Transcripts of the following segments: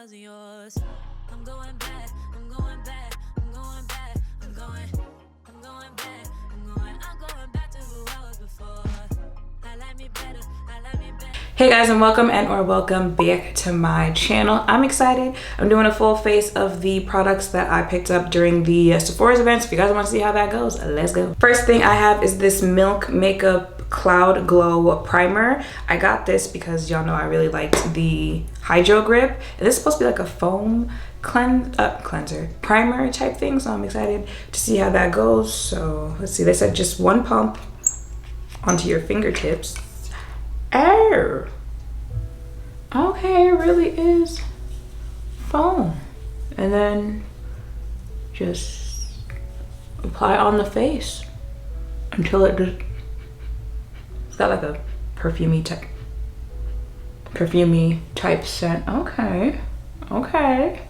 wasn't yours. I'm going back, I'm going back, I'm going back, I'm going back, I'm going back to who I was before. I like me better, I like me better. Hey guys, and welcome back to my channel. I'm excited. I'm doing a full face of the products that I picked up during the Sephora's events. If you guys want to see how that goes, let's go. First thing I have is this Milk Makeup Cloud Glow Primer. I got this because y'all know I really liked the Hydro Grip. And this is supposed to be like a foam cleanser primer type thing, so I'm excited to see how that goes. So let's see, they said just one pump onto your fingertips. Oh, okay, it really is foam. And then just apply on the face until it just, it's got like a perfumey type scent. Okay, okay.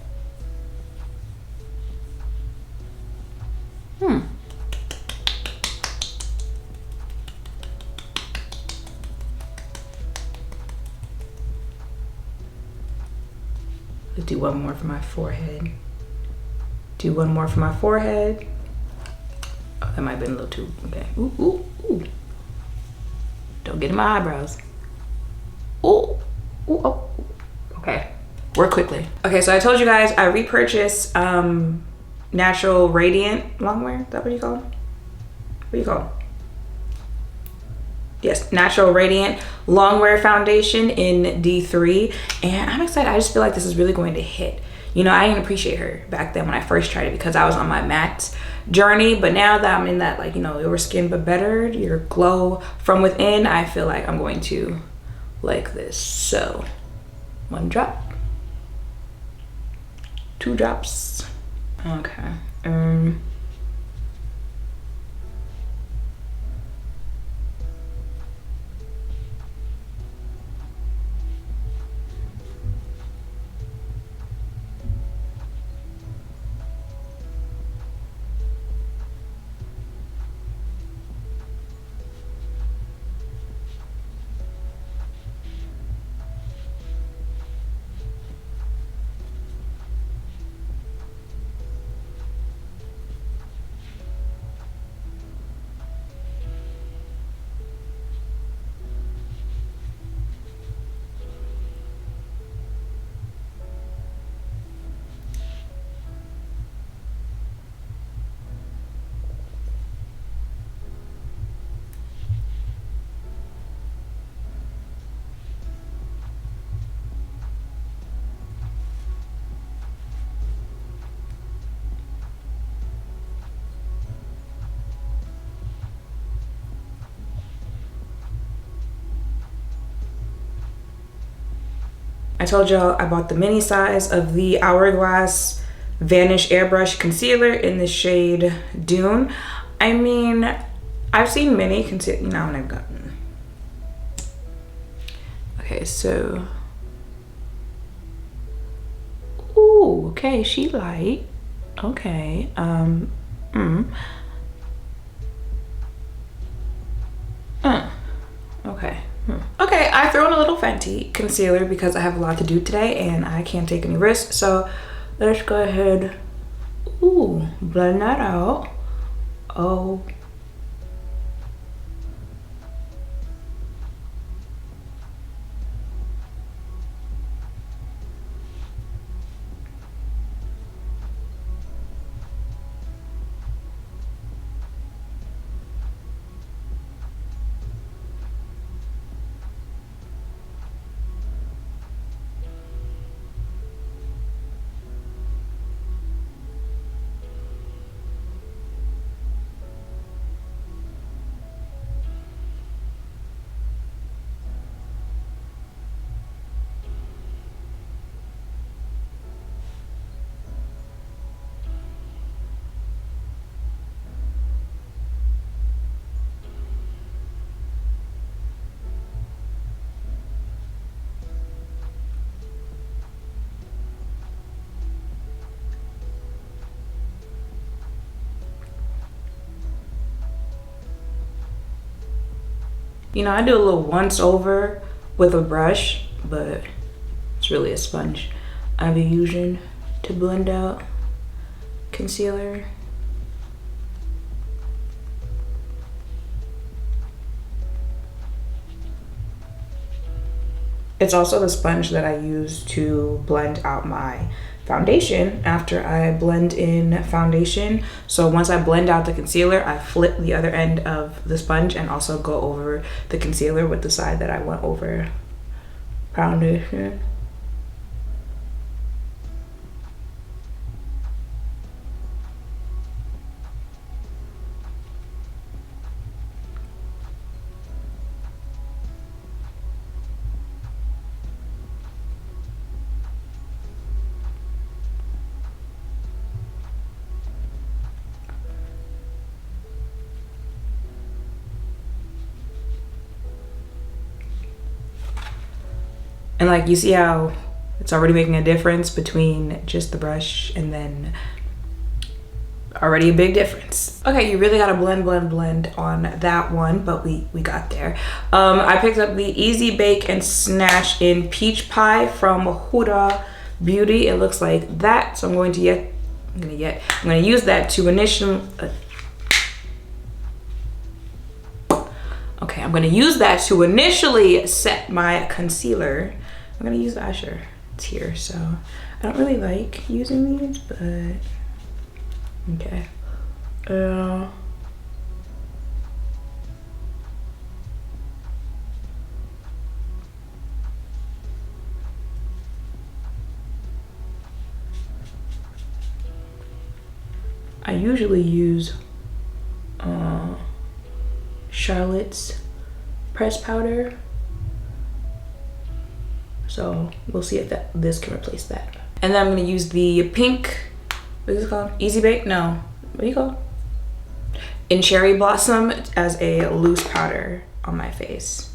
Let's do one more for my forehead. Do one more for my forehead. Oh, that might have been a little too, okay. Ooh, ooh, ooh. Don't get in my eyebrows. Ooh, ooh, oh. Okay, work quickly. Okay, so I told you guys I repurchased Natural Radiant Longwear. Is that what you call it? What do you call it? Yes, Natural Radiant Longwear Foundation in D3. And I'm excited. I just feel like this is really going to hit. You know, I didn't appreciate her back then when I first tried it because I was on my matte journey. But now that I'm in that, like, you know, your skin but better, your glow from within, I feel like I'm going to like this. So, one drop. 2 drops. Okay. I told y'all I bought the mini size of the Hourglass Vanish Airbrush Concealer in the shade Dune. I mean, I've seen mini concealer, you know, and I've gotten. Okay, so. Ooh, okay, she light. Okay, okay. Okay, I threw in a little Fenty concealer because I have a lot to do today and I can't take any risks. So let's go ahead, blend that out. Oh. You know, I do a little once over with a brush, but it's really a sponge. I've been using to blend out concealer. It's also the sponge that I use to blend out my foundation after I blend in foundation. So once I blend out the concealer, I flip the other end of the sponge and also go over the concealer with the side that I went over foundation. And like, you see how it's already making a difference between just the brush and then already a big difference. Okay, you really gotta blend on that one, but we got there. I picked up the Easy Bake and Snatch in Peach Pie from HUDA Beauty. It looks like that, so I'm going to use that to initial. Okay, I'm gonna use that to initially set my concealer. I'm gonna use the eyeshadow. It's here, so I don't really like using these, but okay. I usually use Charlotte's press powder, so we'll see if this can replace that. And then I'm gonna use the pink, what is it called? Easy Bake? No, what do you call it? In Cherry Blossom as a loose powder on my face.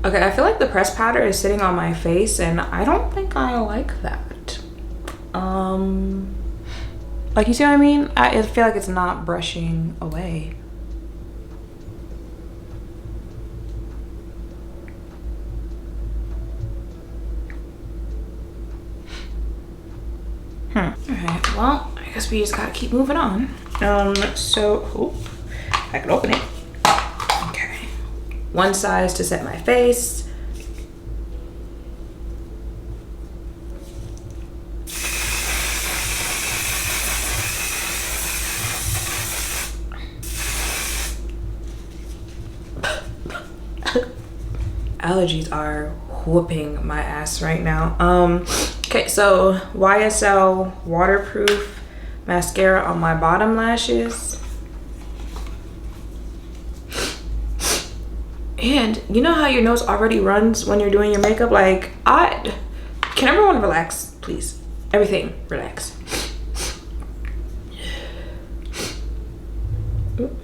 Okay, I feel like the press powder is sitting on my face and I don't think I like that. Like, you see what I mean? I feel like it's not brushing away. Alright, well, I guess we just gotta keep moving on. So, I can open it. Okay. One size to set my face. Allergies are whooping my ass right now. Okay, so YSL waterproof mascara on my bottom lashes. And you know how your nose already runs when you're doing your makeup? Like, can everyone relax, please? Everything, relax. Oop.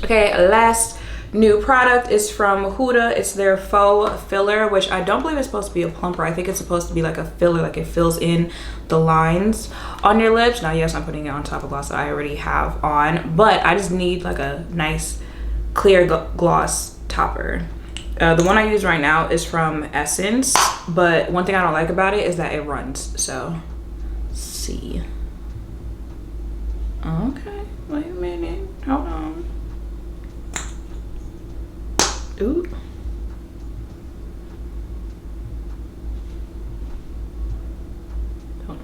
Okay, last new product is from HUDA. It's their Faux filler, which I don't believe is supposed to be a plumper. I think it's supposed to be like a filler, like it fills in the lines on your lips. Now, yes, I'm putting it on top of gloss that I already have on, but I just need like a nice clear gloss topper. The one I use right now is from Essence, but one thing I don't like about it is that it runs. So, let's see. Okay, wait a minute, hold on. Ooh. Hold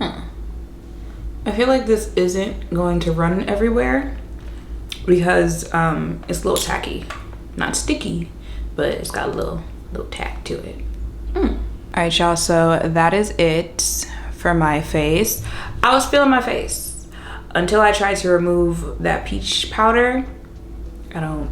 on. I feel like this isn't going to run everywhere because it's a little tacky. Not sticky, but it's got a little tack to it. All right, y'all, so that is it for my face. I was feeling my face until I tried to remove that peach powder. I don't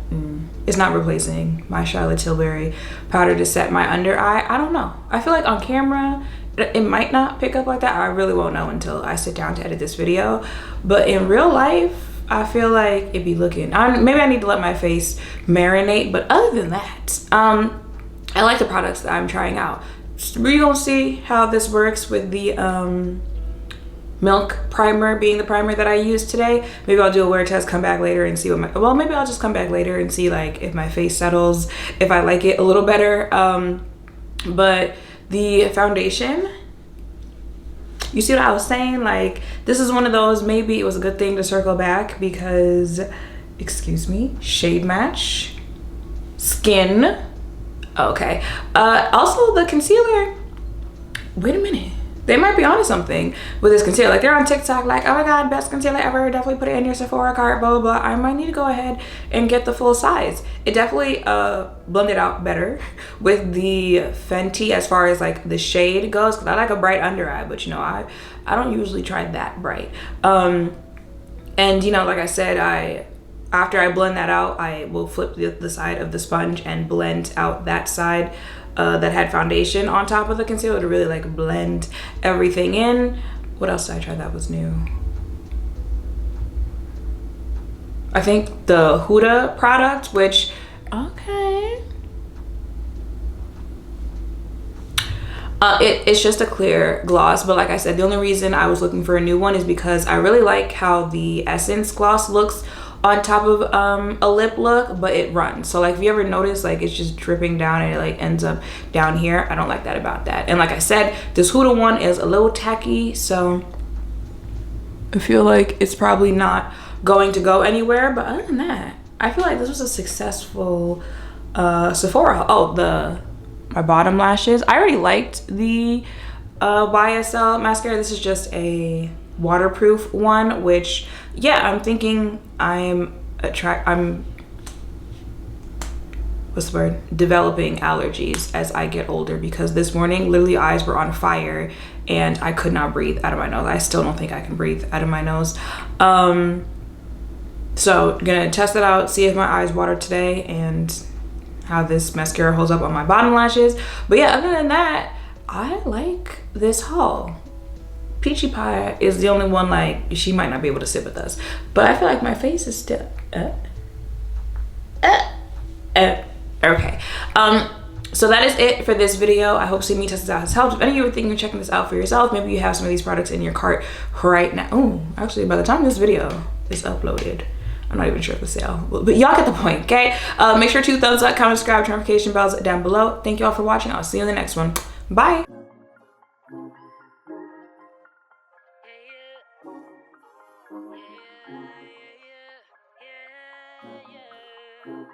it's not replacing my Charlotte Tilbury powder to set my under eye. I don't know. I feel like on camera, it might not pick up like that. I really won't know until I sit down to edit this video. But in real life, I feel like it'd be looking, maybe I need to let my face marinate. But other than that, I like the products that I'm trying out. We're gonna see how this works with the Milk primer being the primer that I used today. Maybe I'll do a wear test, come back later and see what well, maybe I'll just come back later and see like if my face settles, if I like it a little better. But the foundation, you see what I was saying? Like, this is one of those, maybe it was a good thing to circle back because, excuse me, shade match, skin. Okay. Also the concealer, wait a minute. They might be onto something with this concealer. Like, they're on TikTok like, oh my God, best concealer ever. Definitely put it in your Sephora cart, blah, blah, blah. I might need to go ahead and get the full size. It definitely blended out better with the Fenty as far as like the shade goes. Cause I like a bright under eye, but you know, I don't usually try that bright. And you know, like I said, after I blend that out, I will flip the side of the sponge and blend out that side that had foundation on top of the concealer to really like blend everything in. What else did I try that was new? I think the HUDA product, which, okay. It's just a clear gloss, but like I said, the only reason I was looking for a new one is because I really like how the Essence gloss looks on top of a lip look, but it runs. So like, if you ever notice, like it's just dripping down and it like ends up down here. I don't like that about that. And like I said, this HUDA one is a little tacky, so I feel like it's probably not going to go anywhere. But other than that, I feel like this was a successful Sephora. Oh, my bottom lashes. I already liked the YSL mascara. This is just a waterproof one, which, yeah, I'm thinking I'm what's the word, developing allergies as I get older, because this morning literally eyes were on fire and I could not breathe out of my nose. I still don't think I can breathe out of my nose. So gonna test it out, see if my eyes water today and how this mascara holds up on my bottom lashes. But yeah, other than that, I like this haul. Peachy Pie is the only one, like, she might not be able to sit with us, but I feel like my face is still okay. So that is it for this video. I hope seeing me test this out has helped. If any of you are thinking of checking this out for yourself, maybe you have some of these products in your cart right now. Oh, actually, by the time this video is uploaded, I'm not even sure if it's sale, but y'all get the point, okay? Make sure to thumbs up, comment, subscribe, turn notification bells down below. Thank you all for watching. I'll see you in the next one. Bye. Yeah.